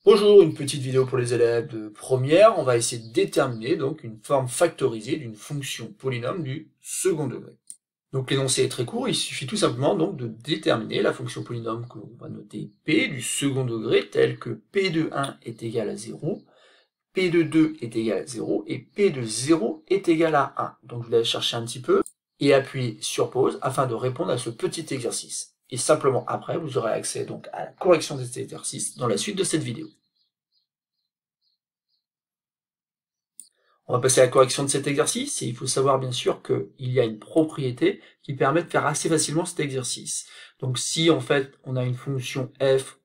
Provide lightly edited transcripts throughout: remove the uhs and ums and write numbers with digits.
Bonjour, une petite vidéo pour les élèves de première. On va essayer de déterminer donc une forme factorisée d'une fonction polynôme du second degré. Donc l'énoncé est très court, il suffit tout simplement donc de déterminer la fonction polynôme que l'on va noter P du second degré telle que P de 1 est égal à 0, P de 2 est égal à 0 et P de 0 est égal à 1. Donc je vous laisse chercher un petit peu et appuyer sur pause afin de répondre à ce petit exercice. Et simplement après, vous aurez accès donc à la correction de cet exercice dans la suite de cette vidéo. On va passer à la correction de cet exercice, et il faut savoir bien sûr qu'il y a une propriété qui permet de faire assez facilement cet exercice. Donc si en fait on a une fonction f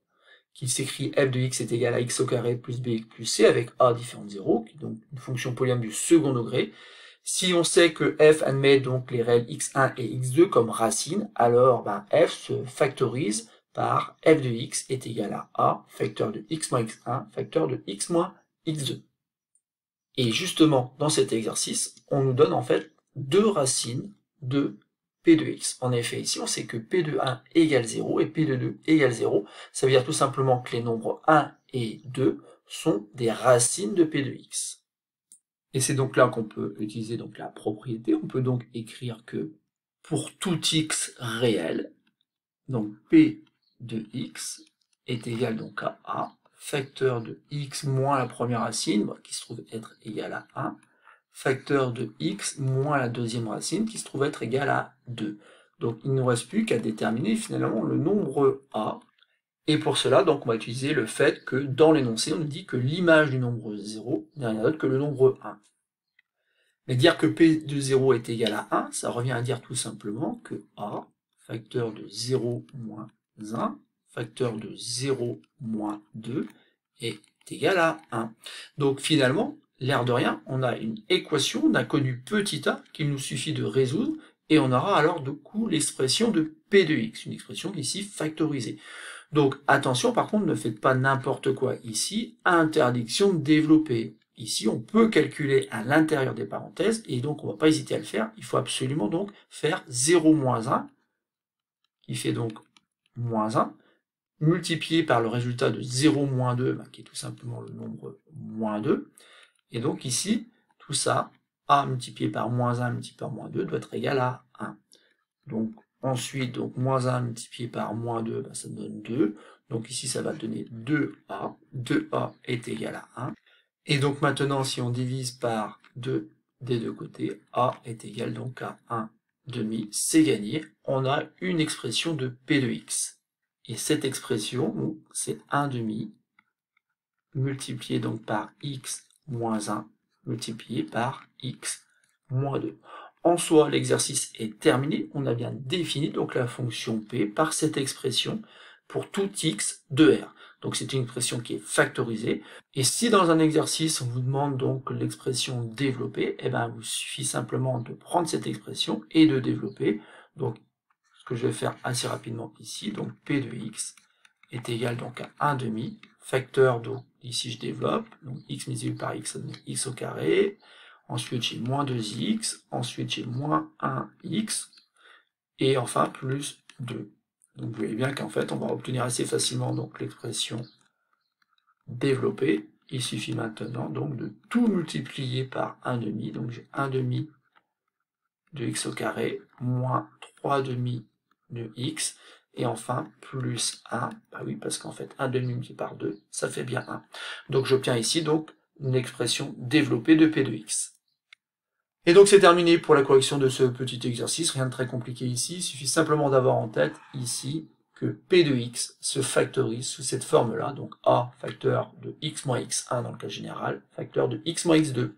qui s'écrit f de x est égal à x au carré plus bx plus c avec a différent de 0, qui est donc une fonction polynôme du second degré, si on sait que f admet donc les réels x1 et x2 comme racines, alors f se factorise par f de x est égal à a, facteur de x moins x1, facteur de x moins x2. Et justement, dans cet exercice, on nous donne en fait deux racines de p de x. En effet, ici, on sait que p de 1 égale 0 et p de 2 égale 0. Ça veut dire tout simplement que les nombres 1 et 2 sont des racines de p de x. Et c'est donc là qu'on peut utiliser donc la propriété. On peut donc écrire que pour tout x réel, donc p de x est égal donc à a, facteur de x moins la première racine, qui se trouve être égal à 1, facteur de x moins la deuxième racine, qui se trouve être égal à 2. Donc il ne nous reste plus qu'à déterminer finalement le nombre a, et pour cela, donc on va utiliser le fait que dans l'énoncé, on nous dit que l'image du nombre 0 n'est rien d'autre que le nombre 1. Mais dire que p de 0 est égal à 1, ça revient à dire tout simplement que a, facteur de 0 moins 1, facteur de 0 moins 2 est égal à 1. Donc finalement, l'air de rien, on a une équation, on a connu petit a qu'il nous suffit de résoudre, et on aura alors du coup l'expression de p de x, une expression ici factorisée. Donc attention, par contre, ne faites pas n'importe quoi ici, interdiction de développer. Ici, on peut calculer à l'intérieur des parenthèses, et donc on ne va pas hésiter à le faire. Il faut absolument donc faire 0 moins 1, qui fait donc moins 1, multiplié par le résultat de 0 moins 2, qui est tout simplement le nombre moins 2. Et donc ici, tout ça, a multiplié par moins 1 multiplié par moins 2 doit être égal à 1. Donc ensuite, donc moins 1 multiplié par moins 2, ça donne 2. Donc ici, ça va donner 2a. 2a est égal à 1. Et donc maintenant, si on divise par 2 des deux côtés, a est égal donc à 1 demi, c'est gagné. On a une expression de p de x. Et cette expression, c'est 1 demi, multiplié donc par x moins 1, multiplié par x moins 2. En soi, l'exercice est terminé. On a bien défini donc la fonction p par cette expression pour tout x de R. Donc c'est une expression qui est factorisée. Et si dans un exercice, on vous demande donc l'expression développée, il vous suffit simplement de prendre cette expression et de développer. Donc ce que je vais faire assez rapidement ici, donc p de x est égal donc à 1 demi, facteur, donc ici je développe, donc x multiplié par x, ça donne x au carré, ensuite j'ai moins 2x, ensuite j'ai moins 1x, et enfin plus 2. Donc vous voyez bien qu'en fait on va obtenir assez facilement donc l'expression développée. Il suffit maintenant donc de tout multiplier par 1 demi, donc j'ai 1 demi de x au carré, moins 3 demi de x, et enfin plus 1, bah oui, parce qu'en fait 1 demi multiplié par 2, ça fait bien 1. Donc j'obtiens ici donc une expression développée de p de x. Et donc c'est terminé pour la correction de ce petit exercice, rien de très compliqué ici, il suffit simplement d'avoir en tête ici que p de x se factorise sous cette forme-là, donc a facteur de x moins x1 dans le cas général, facteur de x moins x2